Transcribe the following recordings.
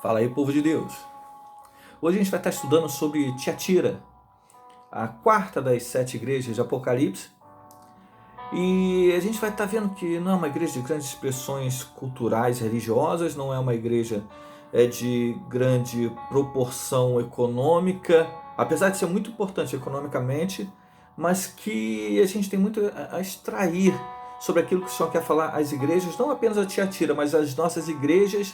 Fala aí, povo de Deus. Hoje a gente vai estar estudando sobre Tiatira, a quarta das 7 igrejas de Apocalipse. E a gente vai estar vendo que não é uma igreja de grandes expressões culturais, religiosas, não é uma igreja de grande proporção econômica, apesar de ser muito importante economicamente, mas que a gente tem muito a extrair sobre aquilo que o Senhor quer falar às igrejas, não apenas a Tiatira, mas às nossas igrejas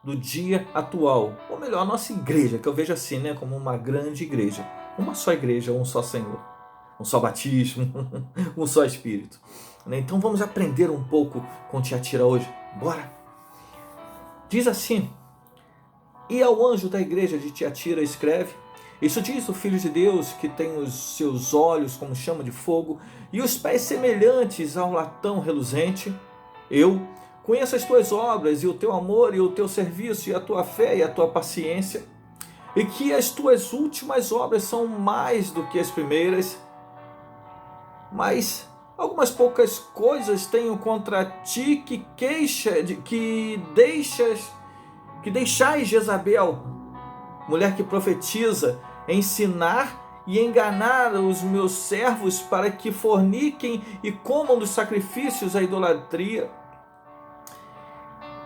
do dia atual, ou melhor, a nossa igreja, que eu vejo assim, né, como uma grande igreja, uma só igreja, um só Senhor, um só batismo, um só Espírito. Então vamos aprender um pouco com Tiatira hoje, bora! Diz assim: e ao anjo da igreja de Tiatira escreve, isso diz o Filho de Deus, que tem os seus olhos como chama de fogo e os pés semelhantes ao latão reluzente. Eu conheço as tuas obras e o teu amor e o teu serviço e a tua fé e a tua paciência, e que as tuas últimas obras são mais do que as primeiras, mas algumas poucas coisas tenho contra ti, que deixais Jezabel, mulher que profetiza, ensinar e enganar os meus servos para que forniquem e comam dos sacrifícios à idolatria.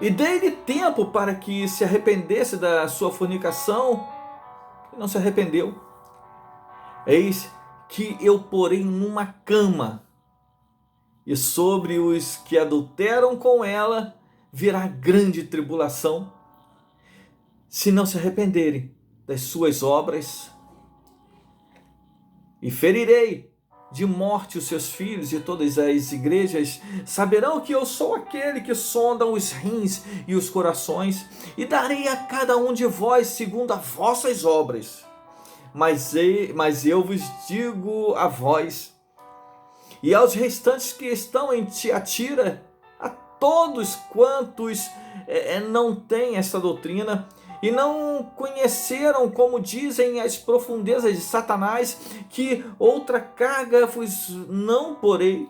E dei-lhe tempo para que se arrependesse da sua fornicação, e não se arrependeu. Eis que eu porei numa cama, e sobre os que adulteram com ela virá grande tribulação, se não se arrependerem das suas obras. E ferirei de morte os seus filhos, e todas as igrejas saberão que eu sou aquele que sonda os rins e os corações, e darei a cada um de vós segundo as vossas obras. Mas eu vos digo a vós e aos restantes que estão em Tiatira, a todos quantos não têm esta doutrina e não conheceram, como dizem, as profundezas de Satanás, que outra carga vos não porei,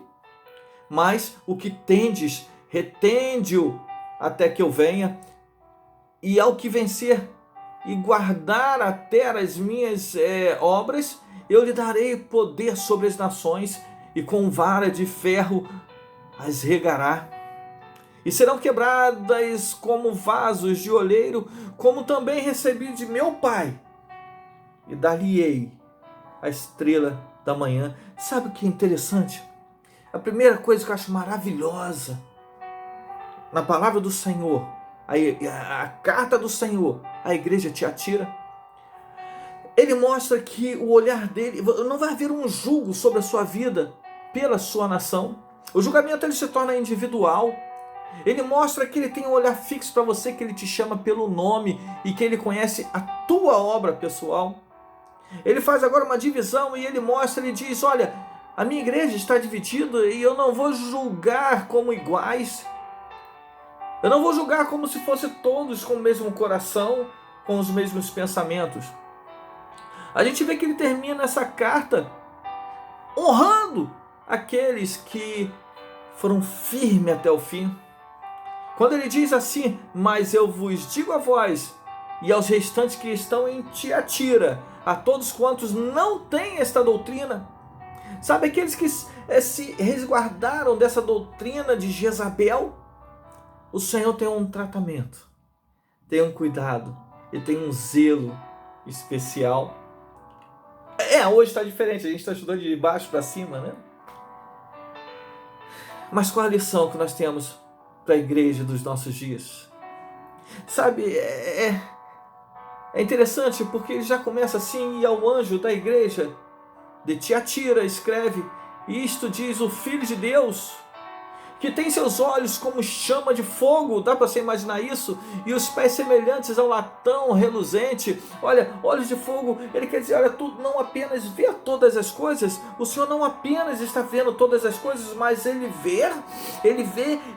mas o que tendes, retende-o até que eu venha. E ao que vencer e guardar até as minhas obras, eu lhe darei poder sobre as nações, e com vara de ferro as regará. E serão quebradas como vasos de oleiro, como também recebi de meu Pai, e dar-lhe-ei a estrela da manhã. Sabe o que é interessante? A primeira coisa que eu acho maravilhosa na palavra do Senhor, a carta do Senhor à igreja de Tiatira, ele mostra que o olhar dele, não vai haver um julgo sobre a sua vida pela sua nação. O julgamento ele se torna individual. Ele mostra que ele tem um olhar fixo para você, que ele te chama pelo nome e que ele conhece a tua obra pessoal. Ele faz agora uma divisão e ele mostra, ele diz: olha, a minha igreja está dividida e eu não vou julgar como iguais. Eu não vou julgar como se fossem todos com o mesmo coração, com os mesmos pensamentos. A gente vê que ele termina essa carta honrando aqueles que foram firmes até o fim. Quando ele diz assim: mas eu vos digo a vós e aos restantes que estão em Tiatira, a todos quantos não têm esta doutrina. Sabe, aqueles que se resguardaram dessa doutrina de Jezabel, o Senhor tem um tratamento, tem um cuidado e tem um zelo especial. Hoje está diferente, a gente está estudando de baixo para cima, né? Mas qual a lição que nós temos para a igreja dos nossos dias? Sabe, é interessante porque ele já começa assim: e ao anjo da igreja de Tiatira escreve, isto diz o Filho de Deus, que tem seus olhos como chama de fogo, dá para você imaginar isso? E os pés semelhantes ao latão reluzente. Olha, olhos de fogo, ele quer dizer, olha, tu não apenas vê todas as coisas, o Senhor não apenas está vendo todas as coisas, mas ele vê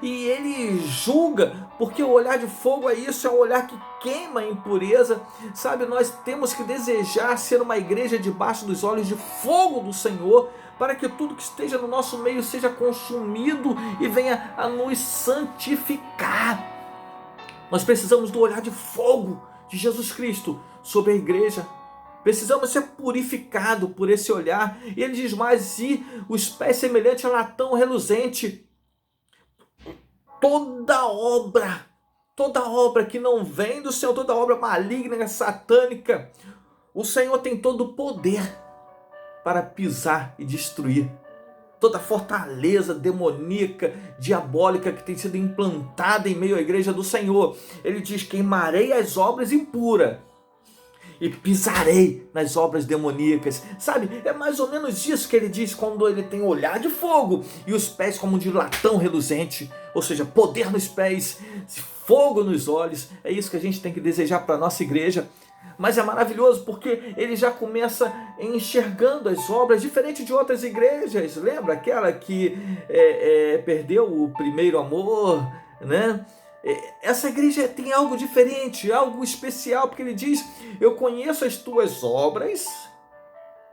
e ele julga, porque o olhar de fogo é isso, é um olhar que queima a impureza. Sabe, nós temos que desejar ser uma igreja debaixo dos olhos de fogo do Senhor, para que tudo que esteja no nosso meio seja consumido e venha a nos santificar. Nós precisamos do olhar de fogo de Jesus Cristo sobre a igreja. Precisamos ser purificados por esse olhar. E ele diz mais, e os pés semelhantes a latão reluzente. Toda obra que não vem do Senhor, toda obra maligna, satânica, o Senhor tem todo o poder para pisar e destruir. Toda fortaleza demoníaca, diabólica que tem sido implantada em meio à igreja do Senhor. Ele diz, queimarei as obras impuras e pisarei nas obras demoníacas. Sabe, é mais ou menos isso que ele diz quando ele tem olhar de fogo e os pés como de latão reluzente. Ou seja, poder nos pés, fogo nos olhos. É isso que a gente tem que desejar para a nossa igreja. Mas é maravilhoso porque ele já começa enxergando as obras, diferente de outras igrejas. Lembra aquela que perdeu o primeiro amor, né? Essa igreja tem algo diferente, algo especial, porque ele diz, eu conheço as tuas obras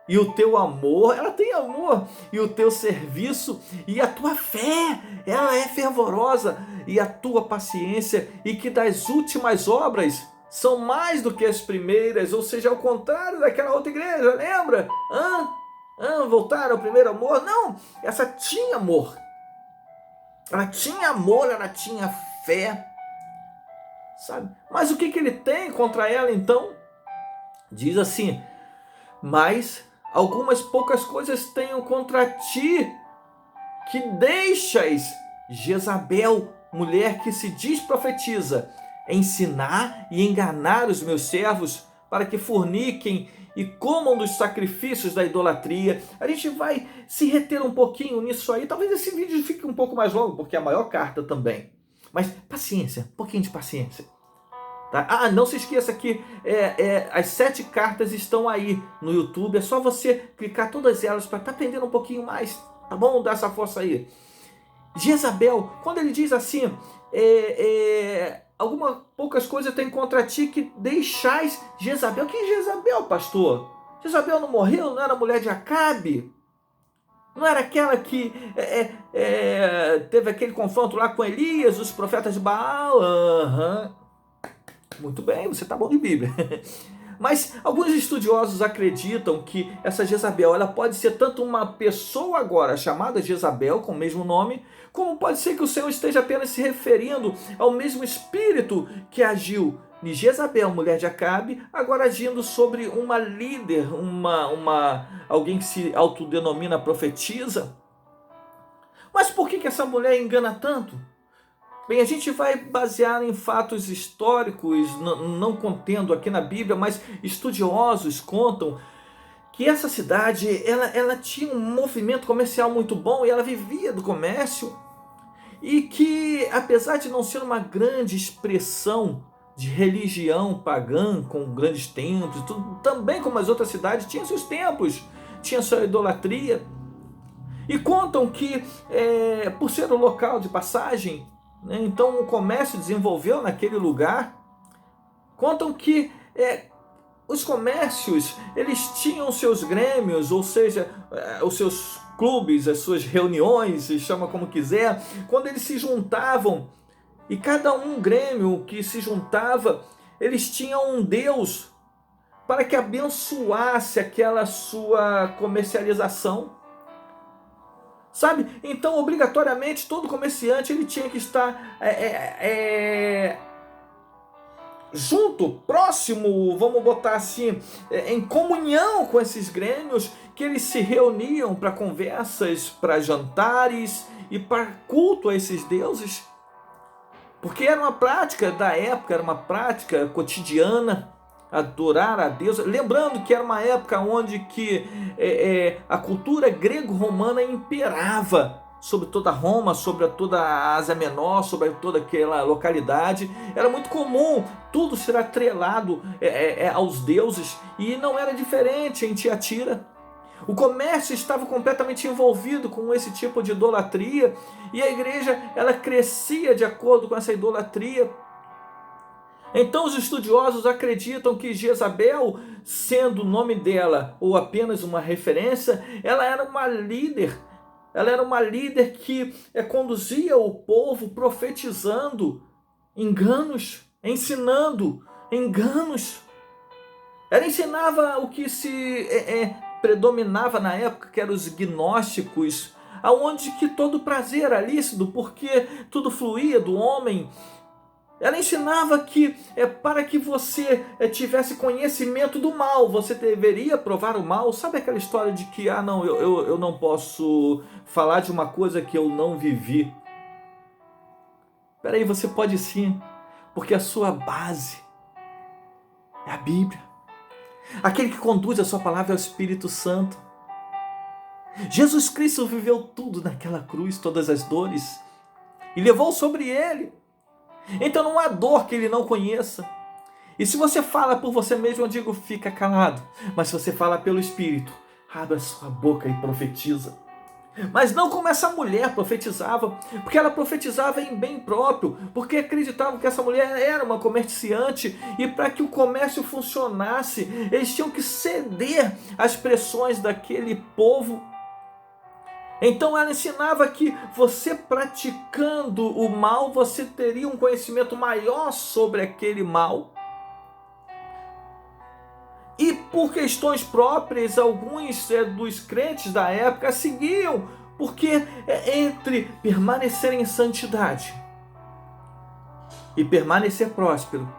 e o teu amor, ela tem amor, e o teu serviço e a tua fé, ela é fervorosa, e a tua paciência, e que das últimas obras são mais do que as primeiras, ou seja, ao contrário daquela outra igreja, lembra? Voltaram ao primeiro amor? Não, essa tinha amor. Ela tinha amor, ela tinha fé, sabe? Mas o que ele tem contra ela então? Diz assim, mas algumas poucas coisas tenho contra ti, que deixas Jezabel, mulher que se diz profetiza, ensinar e enganar os meus servos para que forniquem e comam dos sacrifícios da idolatria. A gente vai se reter um pouquinho nisso aí. Talvez esse vídeo fique um pouco mais longo, porque é a maior carta também. Mas paciência, um pouquinho de paciência. Tá? Não se esqueça que as 7 cartas estão aí no YouTube. É só você clicar todas elas para estar aprendendo um pouquinho mais. Tá bom? Dá essa força aí. Jezabel, quando ele diz assim, algumas poucas coisas tem contra ti que deixais Jezabel. Que Jezabel, pastor? Jezabel não morreu? Não era mulher de Acabe? Não era aquela que teve aquele confronto lá com Elias, os profetas de Baal? Muito bem, você está bom de Bíblia. Mas alguns estudiosos acreditam que essa Jezabel ela pode ser tanto uma pessoa agora chamada Jezabel, com o mesmo nome, como pode ser que o Senhor esteja apenas se referindo ao mesmo espírito que agiu em Jezabel, mulher de Acabe, agora agindo sobre uma líder, alguém que se autodenomina profetisa. Mas por que essa mulher engana tanto? Bem, a gente vai basear em fatos históricos, não contendo aqui na Bíblia, mas estudiosos contam que essa cidade ela tinha um movimento comercial muito bom e ela vivia do comércio, e que apesar de não ser uma grande expressão de religião pagã com grandes templos, tudo, também como as outras cidades, tinha seus templos, tinha sua idolatria, e contam que por ser um local de passagem, né, então o comércio desenvolveu naquele lugar. Contam que os comércios, eles tinham seus grêmios, ou seja, os seus clubes, as suas reuniões, se chama como quiser, quando eles se juntavam, e cada um grêmio que se juntava, eles tinham um Deus para que abençoasse aquela sua comercialização. Sabe? Então, obrigatoriamente, todo comerciante ele tinha que estar junto, próximo, vamos botar assim, em comunhão com esses grêmios, que eles se reuniam para conversas, para jantares e para culto a esses deuses. Porque era uma prática da época, era uma prática cotidiana, adorar a Deus. Lembrando que era uma época onde que a cultura grego-romana imperava sobre toda Roma, sobre toda a Ásia Menor, sobre toda aquela localidade. Era muito comum tudo ser atrelado aos deuses, e não era diferente em Tiatira. O comércio estava completamente envolvido com esse tipo de idolatria, e a igreja ela crescia de acordo com essa idolatria. Então os estudiosos acreditam que Jezabel, sendo o nome dela ou apenas uma referência, ela era uma líder. Ela era uma líder que conduzia o povo profetizando enganos, ensinando enganos. Ela ensinava o que se predominava na época, que eram os gnósticos, aonde que todo prazer era lícito, porque tudo fluía do homem. Ela ensinava que para que você tivesse conhecimento do mal, você deveria provar o mal. Sabe aquela história de que, não, eu não posso falar de uma coisa que eu não vivi. Espera aí, você pode sim, porque a sua base é a Bíblia. Aquele que conduz a sua palavra é o Espírito Santo. Jesus Cristo viveu tudo naquela cruz, todas as dores, e levou sobre ele. Então não há dor que ele não conheça. E se você fala por você mesmo, eu digo, fica calado. Mas se você fala pelo Espírito, abre a sua boca e profetiza. Mas não como essa mulher profetizava, porque ela profetizava em bem próprio, porque acreditavam que essa mulher era uma comerciante, e para que o comércio funcionasse, eles tinham que ceder às pressões daquele povo. Então ela ensinava que você praticando o mal, você teria um conhecimento maior sobre aquele mal. E por questões próprias, alguns dos crentes da época seguiam, porque entre permanecer em santidade e permanecer próspero,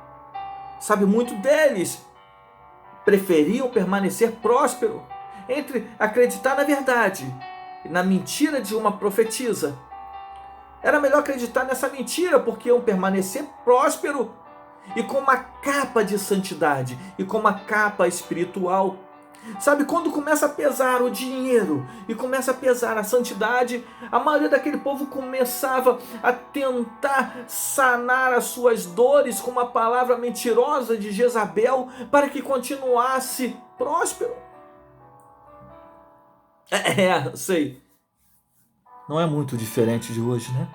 sabe, muito deles preferiam permanecer próspero entre acreditar na verdade e na mentira de uma profetisa. Era melhor acreditar nessa mentira, porque iam permanecer próspero e com uma capa de santidade e com uma capa espiritual. Sabe, quando começa a pesar o dinheiro e começa a pesar a santidade, a maioria daquele povo começava a tentar sanar as suas dores com uma palavra mentirosa de Jezabel para que continuasse próspero. Sei, não é muito diferente de hoje, né?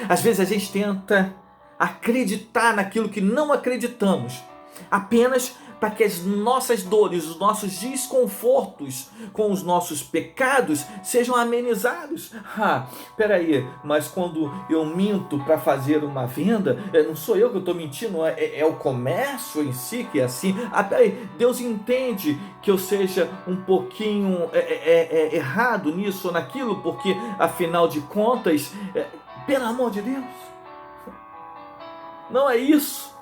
Às vezes a gente tenta acreditar naquilo que não acreditamos, apenas para que as nossas dores, os nossos desconfortos com os nossos pecados sejam amenizados. Peraí, mas quando eu minto para fazer uma venda, não sou eu que estou mentindo, é o comércio em si que é assim. Peraí, Deus entende que eu seja um pouquinho errado nisso ou naquilo, porque afinal de contas, pelo amor de Deus, não é isso.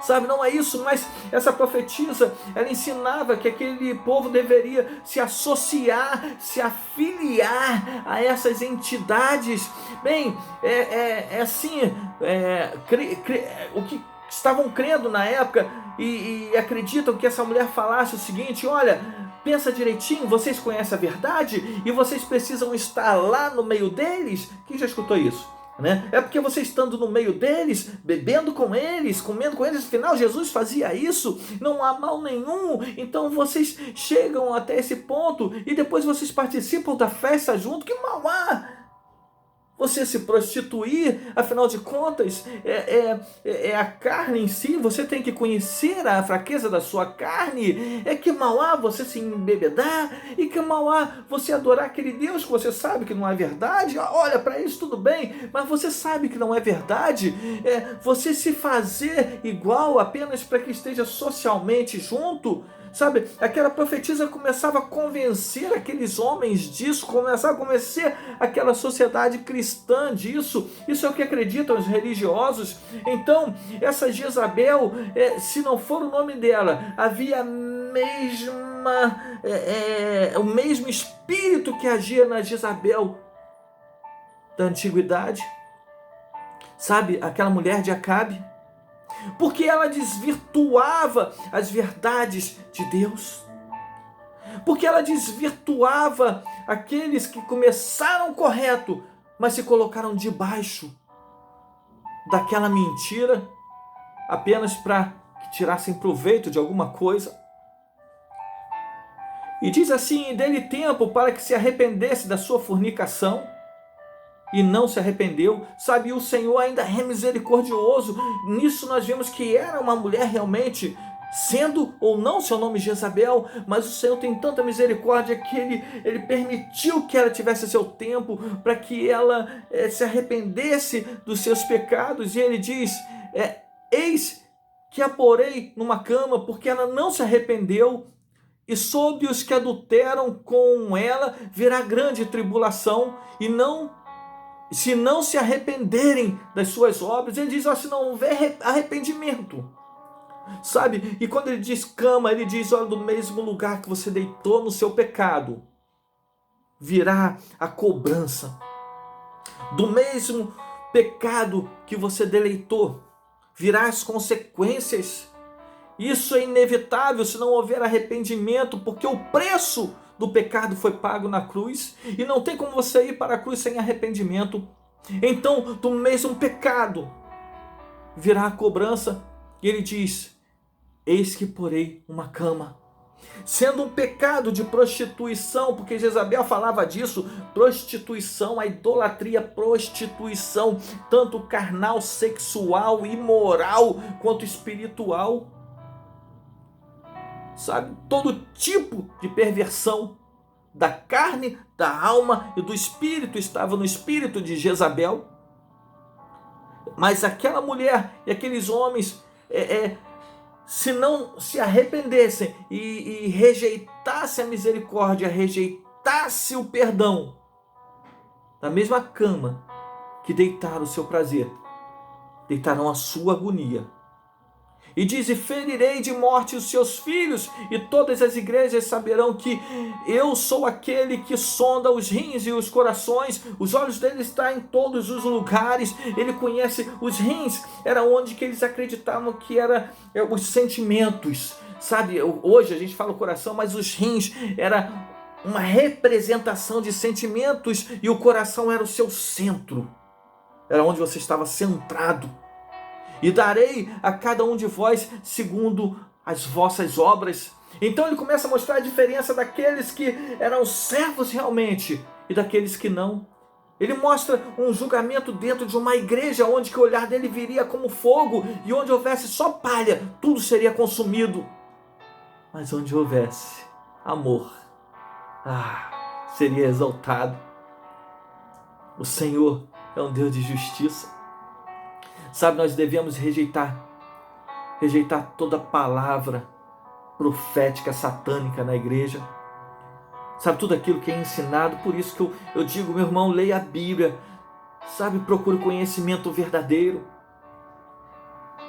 Sabe, não é isso, mas essa profetisa, ela ensinava que aquele povo deveria se associar, se afiliar a essas entidades. Bem, o que estavam crendo na época e acreditam que essa mulher falasse o seguinte: olha, pensa direitinho, vocês conhecem a verdade e vocês precisam estar lá no meio deles. Quem já escutou isso? É porque você estando no meio deles, bebendo com eles, comendo com eles, afinal Jesus fazia isso, não há mal nenhum. Então vocês chegam até esse ponto e depois vocês participam da festa junto, que mal há? Você se prostituir, afinal de contas, é a carne em si, você tem que conhecer a fraqueza da sua carne. Que mal há você se embebedar, e que mal há você adorar aquele Deus que você sabe que não é verdade. Olha, para isso tudo bem, mas você sabe que não é verdade. Você se fazer igual apenas para que esteja socialmente junto. Sabe, aquela profetisa começava a convencer aqueles homens disso, começava a convencer aquela sociedade cristã disso. Isso é o que acreditam os religiosos. Então, essa Jezabel, se não for o nome dela, havia o mesmo espírito que agia na Jezabel da antiguidade. Sabe, aquela mulher de Acabe, porque ela desvirtuava as verdades de Deus, porque ela desvirtuava aqueles que começaram correto, mas se colocaram debaixo daquela mentira, apenas para que tirassem proveito de alguma coisa. E diz assim: dê-lhe tempo para que se arrependesse da sua fornicação, e não se arrependeu. Sabe, o Senhor ainda é misericordioso. Nisso nós vemos que era uma mulher realmente, sendo ou não seu nome Jezabel, mas o Senhor tem tanta misericórdia que ele permitiu que ela tivesse seu tempo para que ela se arrependesse dos seus pecados. E ele diz: eis que a porei numa cama, porque ela não se arrependeu, e sobre os que adulteram com ela virá grande tribulação, e se não se arrependerem das suas obras. Ele diz, se não houver arrependimento, sabe? E quando ele diz cama, ele diz, do mesmo lugar que você deitou no seu pecado, virá a cobrança. Do mesmo pecado que você deleitou, virá as consequências. Isso é inevitável se não houver arrependimento, porque o preço do pecado foi pago na cruz, e não tem como você ir para a cruz sem arrependimento. Então, do mesmo pecado virá a cobrança, e ele diz, eis que porei uma cama. Sendo um pecado de prostituição, porque Jezabel falava disso, prostituição, a idolatria, prostituição, tanto carnal, sexual, imoral, quanto espiritual. Sabe, todo tipo de perversão da carne, da alma e do espírito estava no espírito de Jezabel. Mas aquela mulher e aqueles homens, se não se arrependessem e rejeitassem a misericórdia, rejeitassem o perdão, na mesma cama que deitaram o seu prazer, deitarão a sua agonia. E diz, e ferirei de morte os seus filhos, e todas as igrejas saberão que eu sou aquele que sonda os rins e os corações. Os olhos dele estão em todos os lugares, ele conhece os rins, era onde que eles acreditavam que era os sentimentos, sabe? Hoje a gente fala o coração, mas os rins era uma representação de sentimentos, e o coração era o seu centro, era onde você estava centrado. E darei a cada um de vós segundo as vossas obras. Então ele começa a mostrar a diferença daqueles que eram servos realmente e daqueles que não. Ele mostra um julgamento dentro de uma igreja onde que o olhar dele viria como fogo, e onde houvesse só palha, tudo seria consumido. Mas onde houvesse amor, seria exaltado. O Senhor é um Deus de justiça. Sabe, nós devemos rejeitar toda palavra profética, satânica na igreja. Sabe, tudo aquilo que é ensinado. Por isso que eu digo, meu irmão, leia a Bíblia. Sabe, procure conhecimento verdadeiro.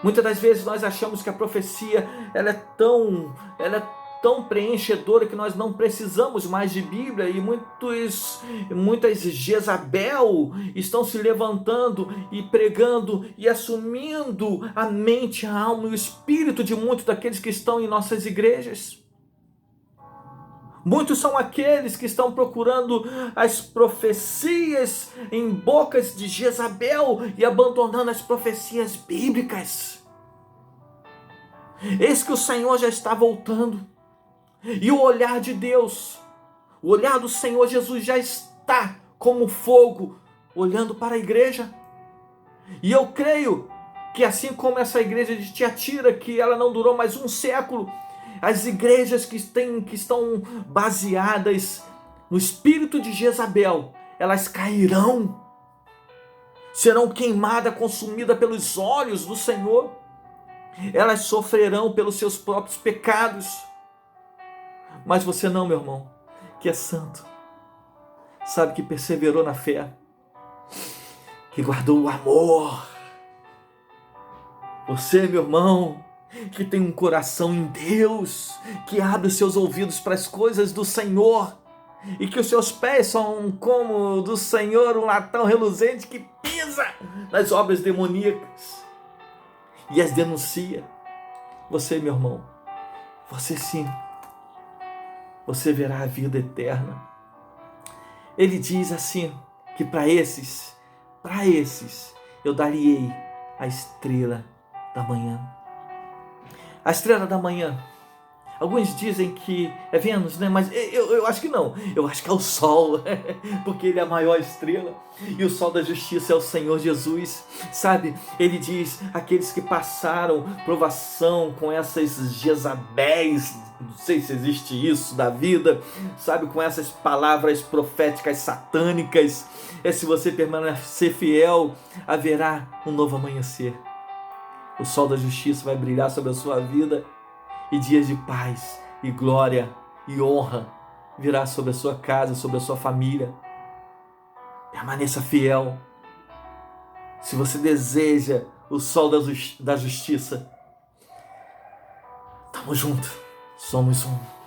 Muitas das vezes nós achamos que a profecia ela é tão preenchedora que nós não precisamos mais de Bíblia, e muitas Jezabel estão se levantando e pregando e assumindo a mente, a alma e o espírito de muitos daqueles que estão em nossas igrejas. Muitos são aqueles que estão procurando as profecias em bocas de Jezabel e abandonando as profecias bíblicas. Eis que o Senhor já está voltando. E o olhar de Deus, o olhar do Senhor Jesus já está como fogo, olhando para a igreja. E eu creio que assim como essa igreja de Tiatira, que ela não durou mais um século, as igrejas que estão baseadas no espírito de Jezabel, elas cairão, serão queimadas, consumidas pelos olhos do Senhor, elas sofrerão pelos seus próprios pecados. Mas você não, meu irmão, que é santo, sabe, que perseverou na fé, que guardou o amor. Você, meu irmão, que tem um coração em Deus, que abre os seus ouvidos para as coisas do Senhor, e que os seus pés são como do Senhor, um latão reluzente que pisa nas obras demoníacas e as denuncia. Você, meu irmão, você sim, você verá a vida eterna. Ele diz assim, que para esses eu daria a estrela da manhã. A estrela da manhã, alguns dizem que é Vênus, né? Mas eu acho que não, eu acho que é o Sol, porque ele é a maior estrela, e o Sol da justiça é o Senhor Jesus, sabe? Ele diz, aqueles que passaram provação com essas Jezabéis, não sei se existe isso da vida, sabe, com essas palavras proféticas satânicas, se você permanecer fiel, haverá um novo amanhecer. o sol da justiça vai brilhar sobre a sua vida e dias de paz e glória e honra virá sobre a sua casa, sobre a sua família. Permaneça fiel. Se você deseja o sol da justiça, tamo junto, somos um.